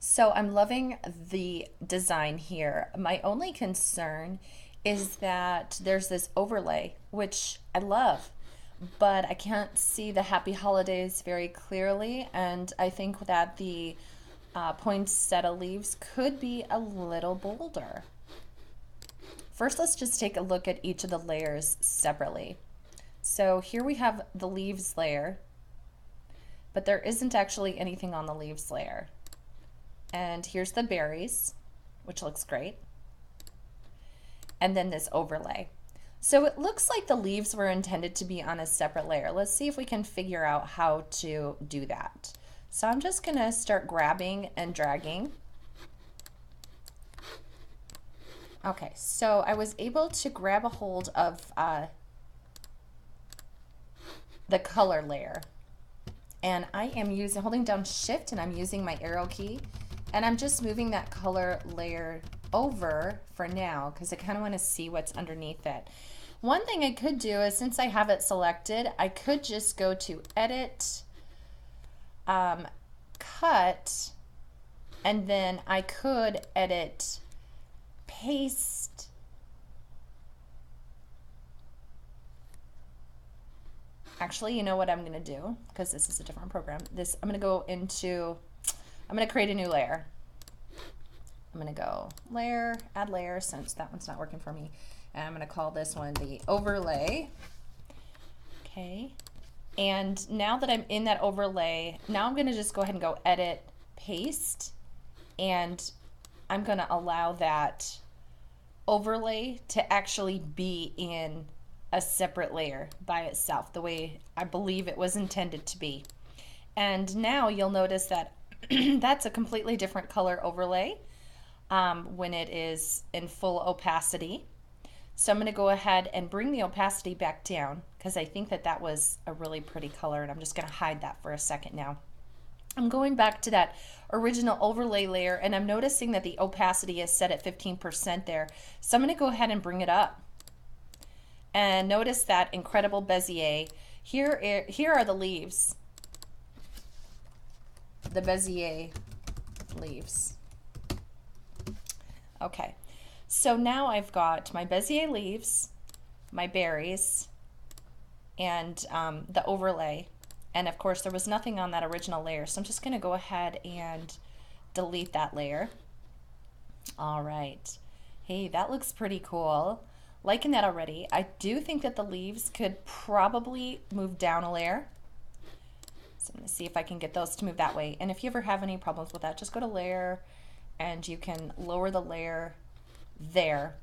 So I'm loving the design here. My only concern is that there's this overlay, which I love, but I can't see the happy holidays very clearly. And I think that the poinsettia leaves could be a little bolder. First, let's just take a look at each of the layers separately. So here we have the leaves layer, but there isn't actually anything on the leaves layer. And here's the berries, which looks great. And then this overlay. So it looks like the leaves were intended to be on a separate layer. Let's see if we can figure out how to do that. So I'm just gonna start grabbing and dragging. Okay, so I was able to grab a hold of the color layer. And I am holding down shift, and I'm using my arrow key, and I'm just moving that color layer over for now because I kind of want to see what's underneath it. One thing I could do is, since I have it selected, I could just go to edit, cut, and then I could edit, paste. Actually, you know what I'm going to do, because this is a different program. I'm going to create a new layer. I'm going to go layer, add layer, since that one's not working for me. And I'm going to call this one the overlay. Okay. And now that I'm in that overlay, now I'm going to just go ahead and go edit, paste, and I'm going to allow that overlay to actually be in a separate layer by itself, the way I believe it was intended to be. And now you'll notice that that's a completely different color overlay when it is in full opacity. So I'm going to go ahead and bring the opacity back down because I think that that was a really pretty color, and I'm just going to hide that for a second now. I'm going back to that original overlay layer, and I'm noticing that the opacity is set at 15% there. So I'm going to go ahead and bring it up. And notice that incredible Bezier. Here are the leaves. The Bezier leaves. Okay, so now I've got my Bezier leaves, my berries, and the overlay. And of course, there was nothing on that original layer, so I'm just going to go ahead and delete that layer. All right. Hey, that looks pretty cool. Liking that already. I do think that the leaves could probably move down a layer. So I'm going to see if I can get those to move that way. And if you ever have any problems with that, just go to layer and you can lower the layer there.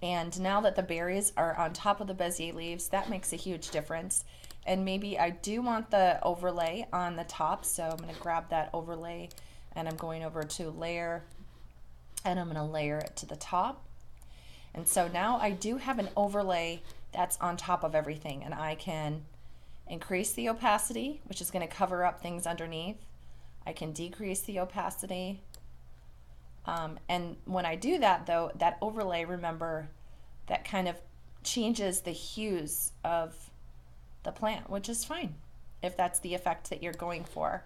And now that the berries are on top of the Bezier leaves, that makes a huge difference. And maybe I do want the overlay on the top, so I'm going to grab that overlay and I'm going over to layer, and I'm going to layer it to the top. And so now I do have an overlay that's on top of everything, and I can increase the opacity, which is going to cover up things underneath. I can decrease the opacity. And when I do that, though, that overlay, remember, that kind of changes the hues of the plant, which is fine if that's the effect that you're going for.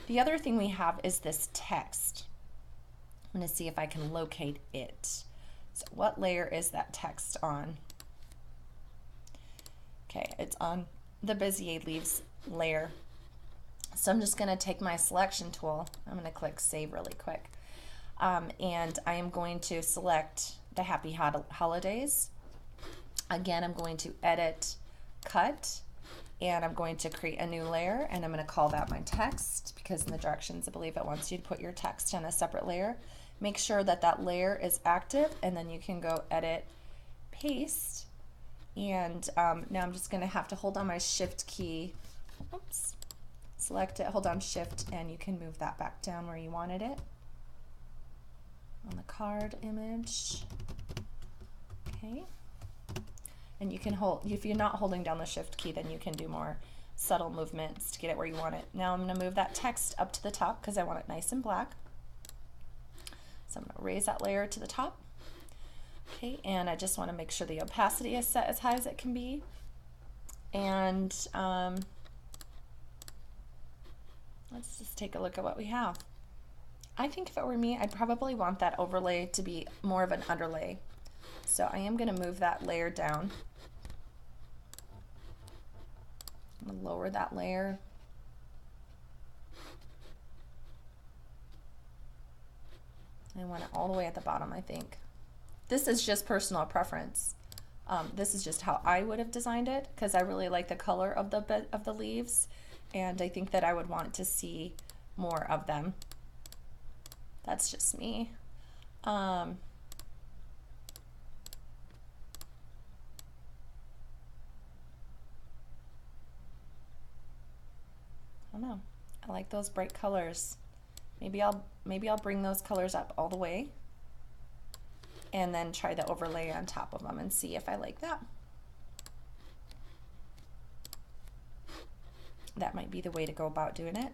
The other thing we have is this text. I'm going to see if I can locate it. So what layer is that text on? Okay, it's on the Bezier leaves layer. So I'm just going to take my selection tool. I'm going to click save really quick. And I am going to select the Happy Holidays. Again, I'm going to edit, cut, and I'm going to create a new layer, and I'm going to call that my text, because in the directions I believe it wants you to put your text on a separate layer. Make sure that that layer is active, and then you can go edit, paste, and now I'm just going to have to hold on my shift key. Oops. Select it, hold down shift, and you can move that back down where you wanted it on the card image. Okay. And you can hold, if you're not holding down the shift key, then you can do more subtle movements to get it where you want it. Now I'm going to move that text up to the top because I want it nice and black. So I'm going to raise that layer to the top. Okay, and I just want to make sure the opacity is set as high as it can be. And let's just take a look at what we have. I think if it were me, I'd probably want that overlay to be more of an underlay. So I am going to move that layer down. I'm going to lower that layer. I want it all the way at the bottom, I think. This is just personal preference. This is just how I would have designed it because I really like the color of the leaves, and I think that I would want to see more of them. That's just me. I don't know. I like those bright colors. Maybe I'll bring those colors up all the way and then try the overlay on top of them and see if I like that. That might be the way to go about doing it.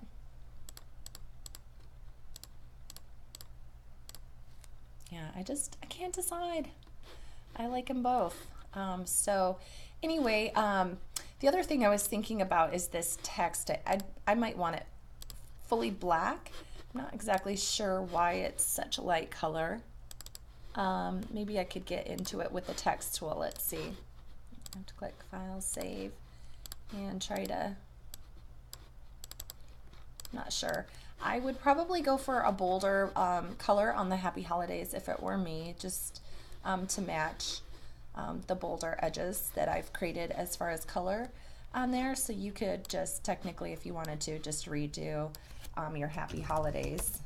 Yeah, I can't decide. I like them both. So anyway, the other thing I was thinking about is this text. I might want it fully black. I'm not exactly sure why it's such a light color. Maybe I could get into it with the text tool. Let's see. I have to click File, Save, and try to, not sure. I would probably go for a bolder color on the Happy Holidays if it were me, just to match the bolder edges that I've created as far as color on there. So you could just technically, if you wanted to, just redo your Happy Holidays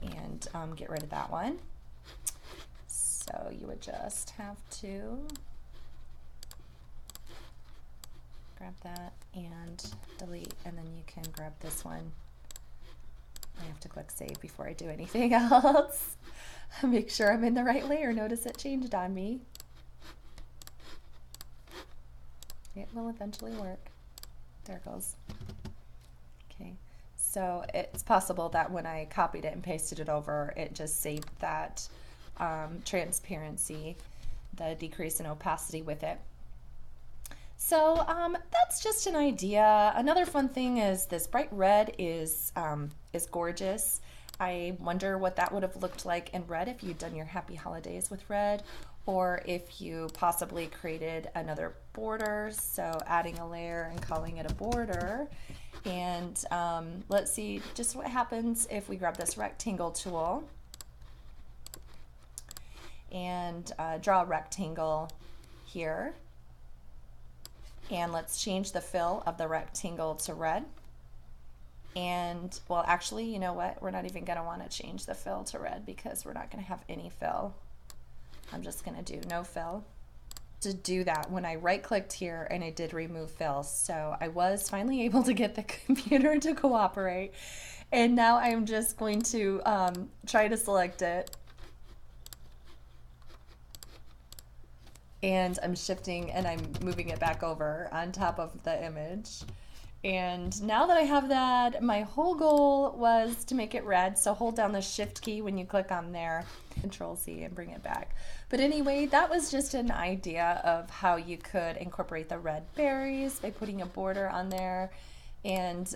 and get rid of that one. So you would just have to grab that and delete, and then you can grab this one. I have to click save before I do anything else. Make sure I'm in the right layer. Notice it changed on me. It will eventually work. There it goes. Okay, so it's possible that when I copied it and pasted it over, it just saved that transparency, the decrease in opacity with it. So that's just an idea. Another fun thing is this bright red is gorgeous. I wonder what that would have looked like in red if you'd done your Happy Holidays with red, or if you possibly created another border, so adding a layer and calling it a border. And let's see just what happens if we grab this rectangle tool and draw a rectangle here. And let's change the fill of the rectangle to red. And, well, actually, you know what? We're not even going to want to change the fill to red because we're not going to have any fill. I'm just going to do no fill. To do that, when I right-clicked here and I did remove fill, so I was finally able to get the computer to cooperate. And now I'm just going to try to select it. And I'm shifting and I'm moving it back over on top of the image. And now that I have that, my whole goal was to make it red. So hold down the shift key when you click on there, Control C, and bring it back. But anyway, that was just an idea of how you could incorporate the red berries by putting a border on there. And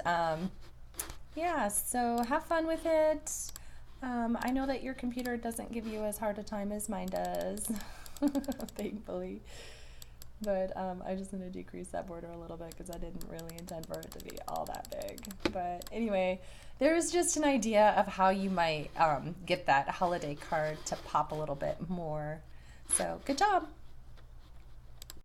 yeah, so have fun with it. I know that your computer doesn't give you as hard a time as mine does. Thankfully, but I just want to decrease that border a little bit because I didn't really intend for it to be all that big. But anyway, there's just an idea of how you might get that holiday card to pop a little bit more. So good job.